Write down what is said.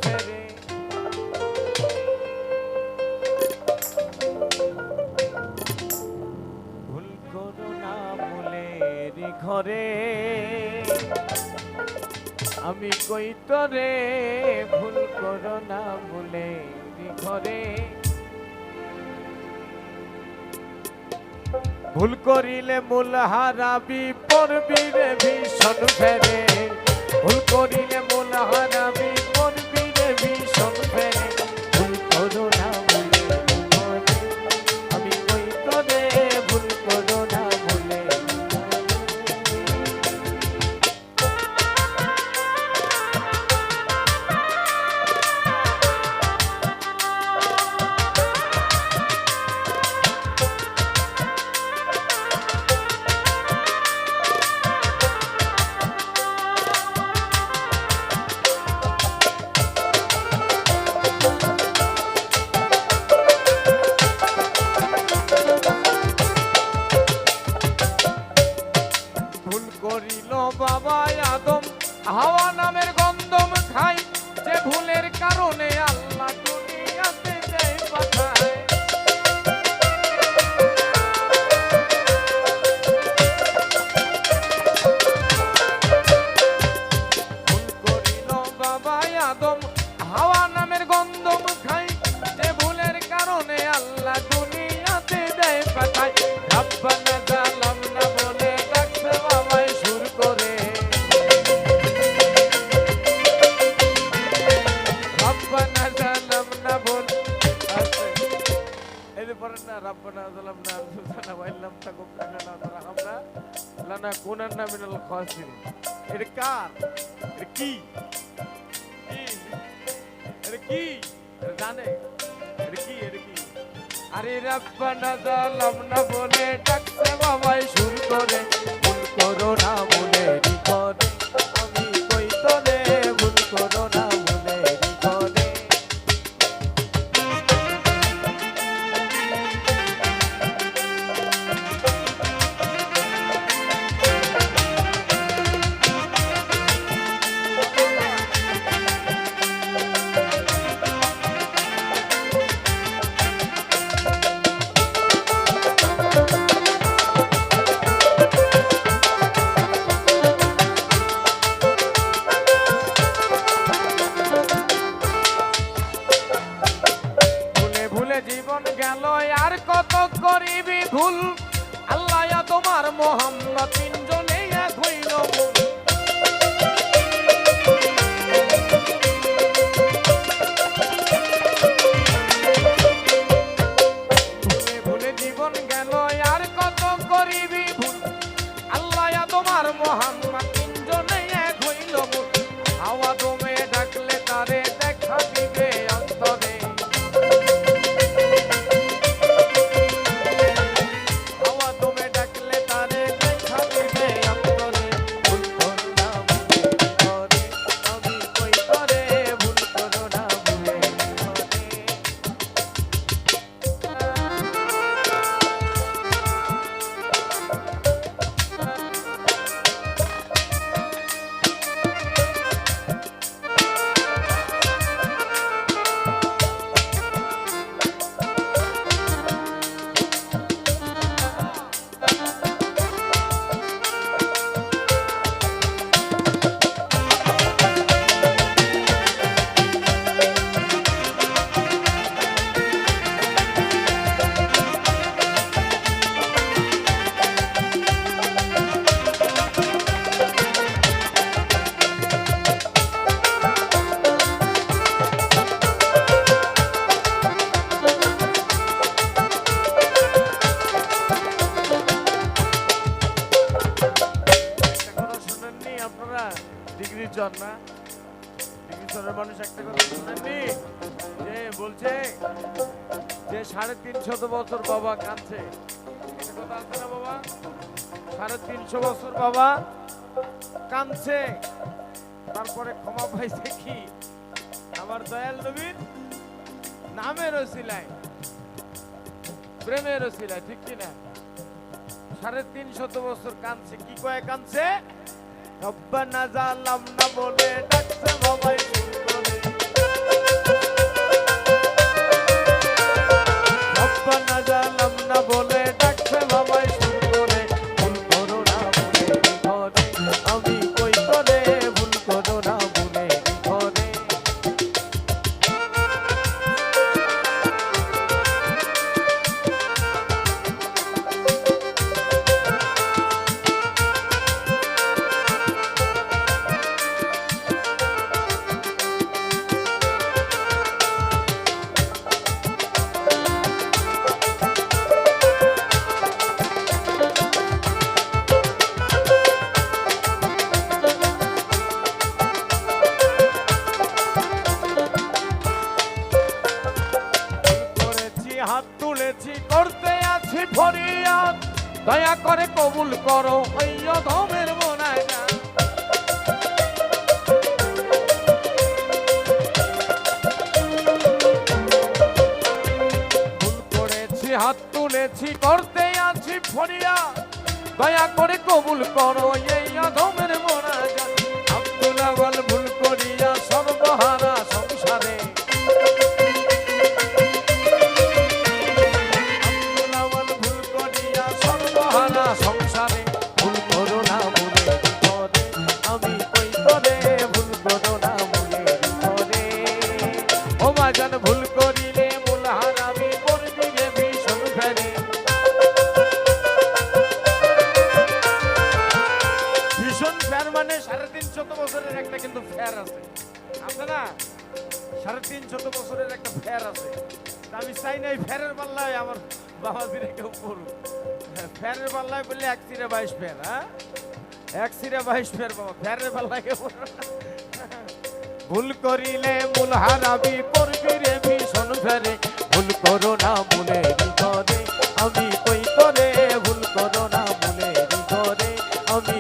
ফেরে। ভুল করো না ভুলের ঘরে, আমি কই তরে ভুল করো না ভুলের ঘরে। ভুল করিলে মূল হারাবি পড়বি রে ভীষণ ফেরে। ভুল করিলে মূল হারাবি পড়বি রে ভীষণ ফেরে। ভুল করো না ভুলের ঘরে, আমি কই তরে ভুল করো না ভুলের বাবা আদম হাওয়া নামের গন্ধম খাই, যে ভুলের কারণে আল্লাহ দুনিয়াতে দেয় পাঠায়। ভুল করিল বাবা আদম হাওয়া নামের গন্ধম খাই, যে ভুলের কারণে আল্লাহ দুনিয়াতে দেয় পাঠায়। রব্বানা জালামনা বলে ডাকছে বাবাই সুর করে। রব্বানা জালামনা বল এরপরে না রব্বানা জালামনা আনফুসানা ওয়া ইল্লাম তাকুম লানা তারহামনা লানাকুনান্না মিনাল খাসিরিন। এটা কার? এটা কি? এটা কি জানে? এটা কি? এটা কি? আরে রব্বানা জালামনা বলে ডাকছে বাবাই সুর করে। ভুল করো না ভুলের ঘরে, আমি কই তোরে ভুল করো না ভুলের ঘরে। জীবন গেল আর কত করিবি ভুল, আল্লাহ তোমার মোহাম্মদ তিনজনে এক হইল ভুল। ভুলে ভুলে জীবন গেল আর কত করিবি ভুল, আল্লাহ তোমার মোহাম্মদ তিনজনে এক হইল ভুল। হাওয়া দমে ডাকলে তারে দেখা দিবে অন্তরে। ডিগ্রি চর না, ডিগ্রি চরের মানুষ একটা কথা শুনেননি যে বলছে যে 350 বছর বাবা কাঁদছে। একটা কথা আছে না বাবা, 350 বছর বাবা কাঁদছে, তারপরে ক্ষমা পাইছে কি? আমার দয়াল নবীর নামের ওসিলায়, প্রেমের ওসিলায়, ঠিক কিনা? 350 বছর কাঁদছে। কি কয়ে কাঁদছে? রব্বানা জালামনা বলে ডাকছে বাবাই সুর করে। ফরিয়াদ দয়া করে কবুল করো ওই অধমের মোনাজাত। ভুল করেছি হাত তুলেছি করতে আছি ফরিয়াদ দয়া করে কবুল করো এই অধমের মোনাজাত। আব্দুল আওয়াল ভুল করিয়া সর্বহারা সংসারে সংসারে ভুল করো না মনে করে আমি কই করে ভুল করো না মনে করে ও বাজান ভুল করিলে মূল হারামি করবি রে ভীষণ ফেরে। ভীষণ ফের মানে 350 বছরের একটা কিন্তু ফের আছে না 350 বছরের একটা ফের আছে। আমি চাই না এই ফেরের পাল্লায় আমার বাবাজিরে কেউ পড়ুক। ফেরের পাল্লায় বললে 1 চিরে 22 ফের। হ্যাঁ 1 চিরে 22 ফের বাবা ফেরের পাল্লায় কেউ ভুল করিলে মূল হারাবি করবি রে ভীষণ ফেরে। ভুল করো না মনে করে আমি কই করে ভুল করো না মনে করে আমি